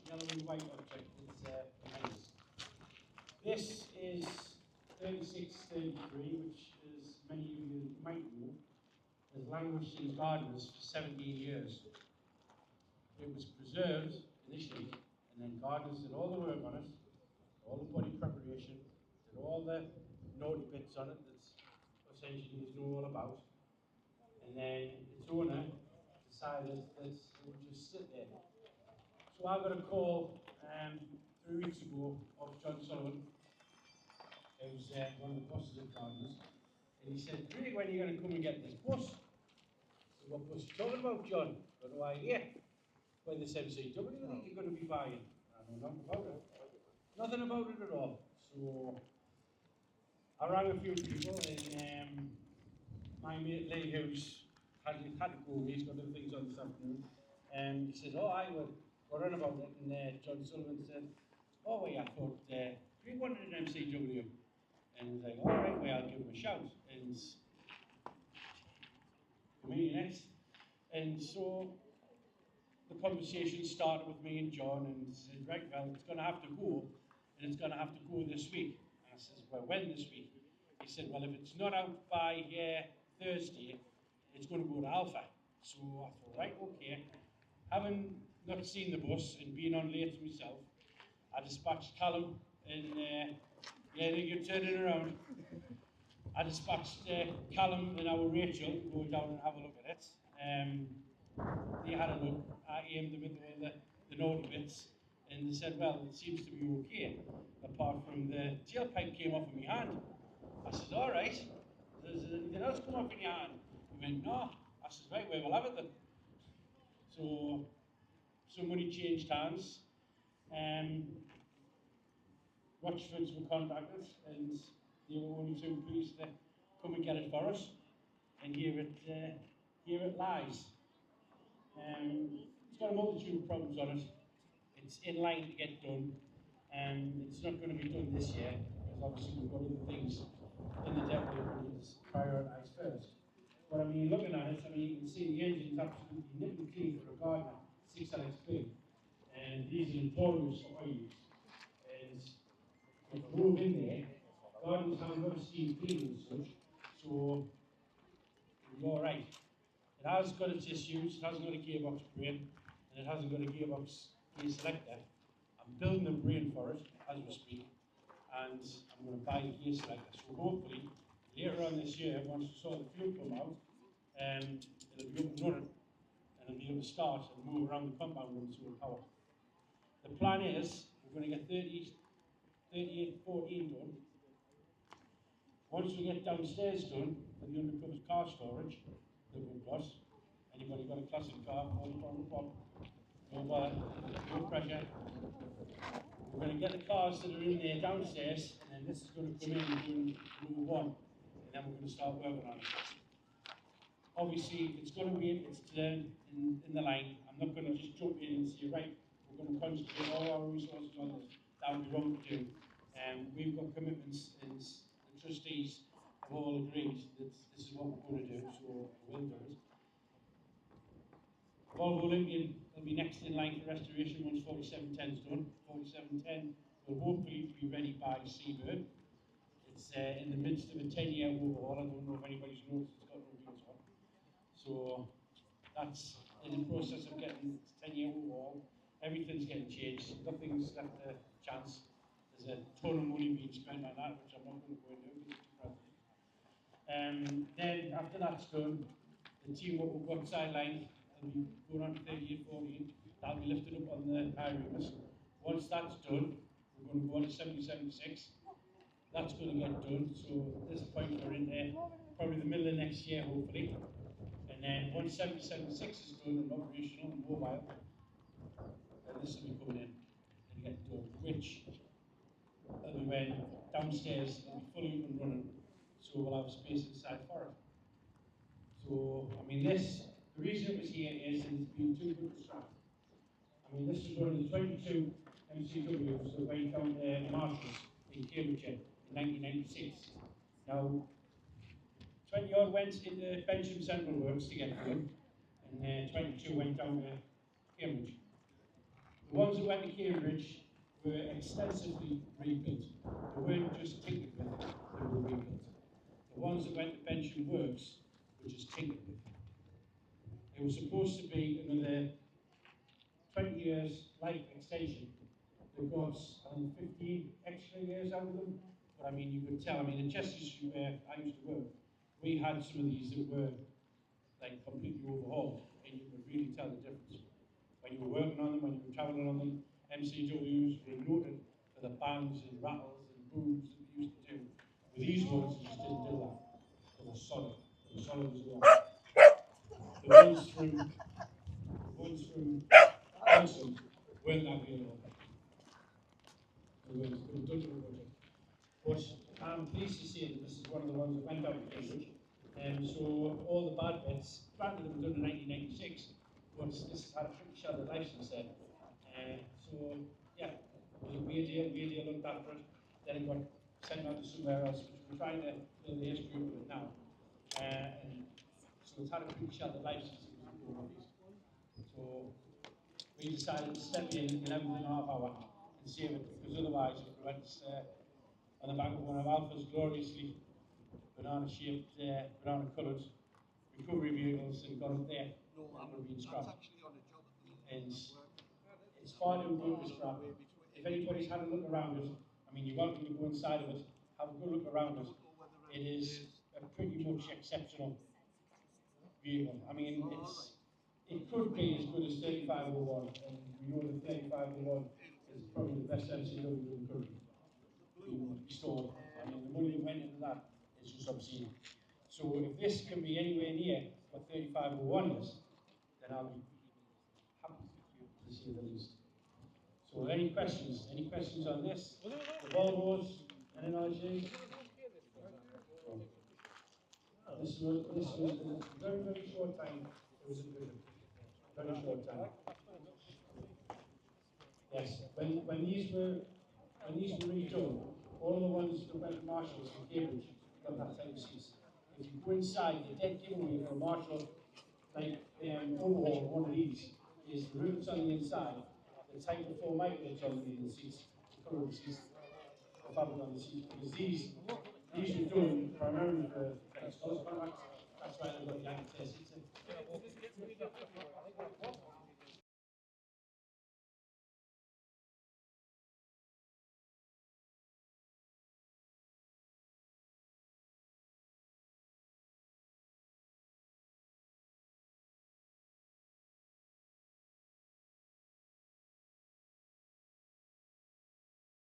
yellow and white object that's behind us. This is 3633, which, as many of you might know, has languished in gardens for 17 years. It was preserved initially, and then gardeners did all the work on it, all the body preparation, did all the naughty bits on it that us engineers know all about, and then its owner decided that it would just sit there. So I got a call 3 weeks ago of John Sullivan, who's one of the bosses of gardeners, and he said, "Really, when are you going to come and get this bus?" I said, "What bus are you talking about, John?" "Got no idea." "Well, this MCW, I think you're going to be buying." "I know nothing about it." Nothing about it at all. So I rang a few people, and my mate Lee, who's had to go, he's got other things on this afternoon, and he said, "Oh, we're on about it," and John Sullivan said, "Oh, well, I thought we wanted an MCW." And I was like, "All right, well, I'll give him a shout." And the meeting next. And so the conversation started with me and John, and said, "Right, well, it's going to have to go, and it's going to have to go this week." And I says, "Well, when this week?" He said, "Well, if it's not out by Thursday, it's going to go to Alpha." So I thought, right, okay. Having not seen the bus and being on late myself, I dispatched Callum, and yeah, you're turning around. I dispatched Callum and our Rachel to go down and have a look at it. They had a look. I aimed them at the naughty bits, and they said, "Well, it seems to be okay, apart from the tailpipe came off in my hand." I said, "All right, does anything else come off in your hand?" He went, "No." I said, "Right, well, we'll have it then." So some money changed hands. Rochfords were contacted, and they were only too pleased to come and get it for us. And here it lies. It's got a multitude of problems on it. It's in line to get done, and it's not going to be done this year, because obviously we've got other things in the depot that we need to prioritise first. But I mean, looking at it, I mean, you can see the engine's absolutely nip and clean for a gardener, 6 LXP, and these are notorious for oils. And if you move in there, gardens haven't got a steam cleaning as such, so you're all right. It has got its issues, it hasn't got a gearbox brain, and it hasn't got a gearbox gear selector. I'm building a brain for it as we speak, and I'm going to buy a gear selector. So hopefully, later on this year, once we sort the fuel pump out, it'll be up and running, and it'll be able to start and move around the compound with solar power. The plan is, we're going to get 3814 done. Once we get downstairs done, with the undercover car storage that we've got, anybody got a classic car, no bother, no pressure. We're going to get the cars that are in there downstairs, and then this is going to come in and do number 1, and then we're going to start working on it. Obviously, it's going to be its turn in the line. I'm not going to just jump in and say, right, we're going to concentrate all our resources on this. That would be wrong to do. We've got commitments, and the trustees have all agreed that this is what we're going to do, so we'll do it. Volvo Olympian will be next in line for restoration once 4710 is done. 4710 will hopefully be ready by Seabird. It's in the midst of a 10-year overhaul. I don't know if anybody's noticed it's got no wheels on. So that's in the process of getting 10-year overhaul. Everything's getting changed. Nothing's left a chance. There's a ton of money being spent on that, which I'm not going to go into because it's present. Then after that's done, the team what we've got sidelined will be going on to 3814. That'll be lifted up on the high remus. Once that's done, we're going to go on to 7076. That's going to get done. So at this point we're in there, probably the middle of next year, hopefully. And then once 7076 is done and operational and mobile, then this will be coming in and get done, which will be when downstairs will be fully up and running, so we'll have space inside for it. So, I mean, the reason it was here is that it's been too good to scrap. I mean, this is one of the 22 MCWs that went down to Marshalls in Cambridgeshire in 1996. Now, 20 odd went into Benjamin Central Works to get done, and 22 went down to Cambridge. The ones that went to Cambridge were extensively rebuilt. They weren't just tinkered with, they were rebuilt. The ones that went to Benton Works were just tinkered with. It was supposed to be another 20 years life extension that got 15 extra years out of them. But I mean, you could tell, I mean, in Chestershire where I used to work, we had some of these that were like completely overhauled, and you could really tell the difference. When you were working on them, when you were traveling on them, MCWs were noted for the bangs and rattles and booms that they used to do. With these ones, you just didn't do that. They were solid. They were solid as well. The ones from Nelson weren't that good at all. They were done to a budget. But I'm pleased to say that this is one of the ones that went out to Cambridge. So all the bad bits, granted they were done in 1996, but this had a pretty shallow life since then. So yeah, it was a weird deal looked after it. Then it got sent out to somewhere else, which we're trying to build the history of it now. And so it's had a pretty shallow life since it was in. So we decided to step in 11.5 hours and save it, because otherwise it went on the back of one of Alpha's gloriously banana-shaped, banana-coloured recovery vehicles and got up there and would have been scrapped. And it's far too good to scrap. If anybody's had a look around it, I mean, you're welcome to go inside of it, have a good look around it. It is a pretty much exceptional vehicle. I mean, it could be as good as 3501, and we know that 3501 is probably the best MCW in the country. Restored. I mean, the money that went into that is just obscene. So if this can be anywhere near what 3501 is, then I'll be happy to see the least. So any questions? Any questions on this? The Volvos, NNRG? This was a very, very short time. It was a very short time. Yes, when these were redone, all of the ones that went to Marshalls in Cambridge got that type of seats. If you go inside, the dead giveaway for a Marshall overhaul of one of these is the rivets on the inside, the type of four microwaves on the seats, the colour of the seats, the fabric on the seats, because these were done primarily for exposed contracts. That's why they've got the anti-tear seats in.